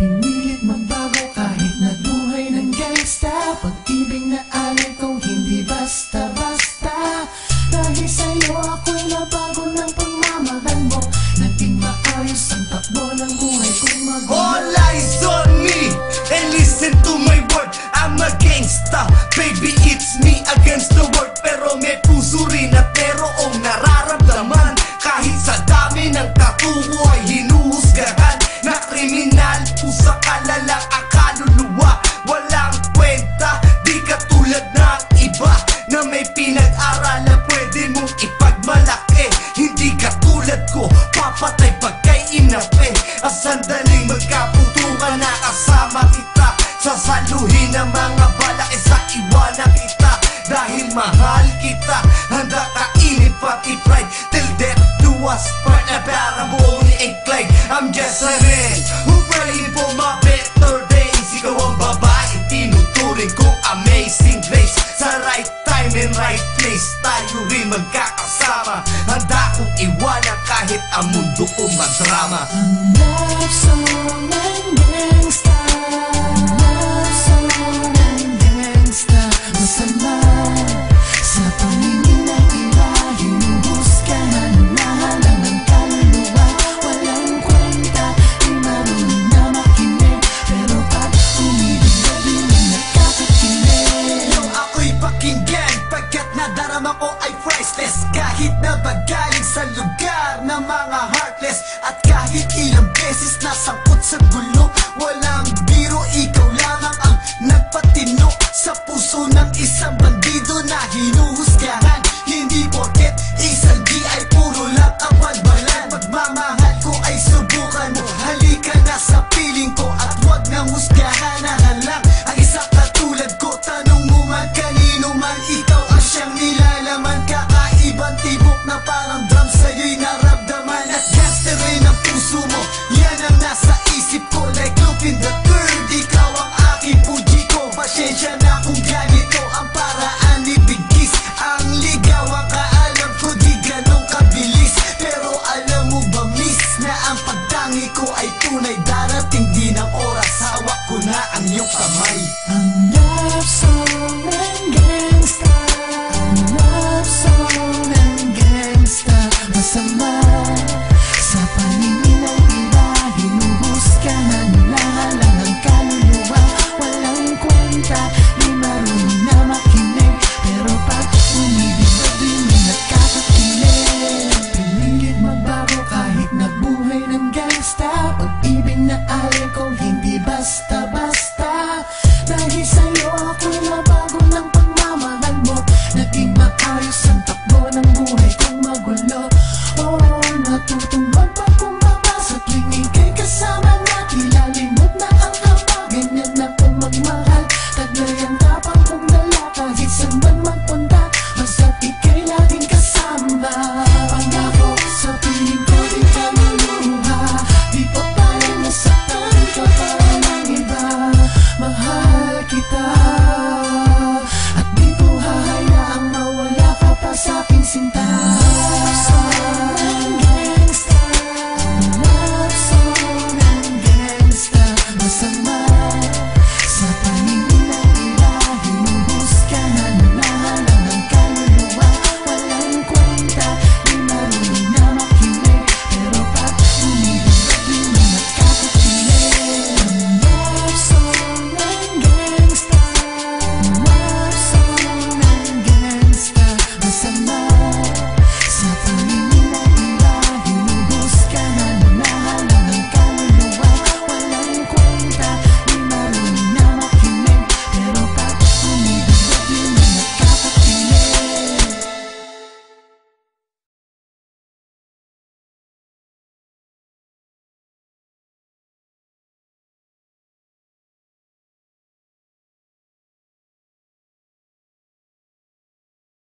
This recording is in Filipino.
Pinilit magbago kahit na buhay ng gangsta. Pag-ibig na alay kong hindi basta-basta. Dahil sa'yo ako'y nabago ng pagmamahal mo. Naging maayos ang takbo ng buhay kong magulo. All eyes on me and listen to my word. I'm a gangsta, baby, it's me against the world. Pero may puso rin at merong nararamdaman. Kahit sa dami ng katuwa ay hinuhusgahan na kriminal, pusa kalalang ang kaluluwa. Walang kwenta, di katulad ng iba na may pinag-aralan pwede mong ipagmalaki. Hindi katulad ko, papatay pagkay inape. Ang sandaling magkaputukan na kasama kita. Sasaluhin ang mga balak, sa iwanan kita. Dahil mahal kita, handa kainit pati pride. Till death do us part, na para Bonnie and Clyde. I'm just a man who praying for my better days. Ikaw ang babae, tinuturing kong amazing grace. Sa right time and right place, tayo rin magkakasama. Handa kong iwanan kahit ang mundo ko madrama. Ang love song ng gangsta, love song ng gangsta. Masama sa paningin ng iba, hinuhusgahan na lang ang kaluluwa. Walang kwenta, di marunong na makinig, pero pag umibig na rin ay nakakakinig. Yo, ako'y pakinggan pagkat nadarama ko ay priceless. Kahit na bagaling sa lugar ng mga heartless, at kahit ilang beses nasangkot sa gulo, walang biro, ikaw lamang ang nagpatino sa puso ng isang bandido na hinuhusgahan. Hindi porket isang di ay puro lang ang balbalan. Pagmamahal ko ay subukan mo, halika na sa piling ko at wag nang husgahan na lang ang isang katulad ko. Tanong mo man kanino man, ikaw ang siyang nilalaman. Kakaibang tibok na parang drum sa'yo'y naramdaman. At gangster rin ang puso mo, yan ang nasa isip ko. Like Lupin the Third, ikaw ang aking puji ko. Pasensya na kung ganito ang paraan ni Bigis. Ang ligaw ang kaalam ko di ganong kabilis. Pero alam mo ba miss, na ang pagtangi ko ay tunay. Darating din ang oras, hawak ko na ang iyong kamay.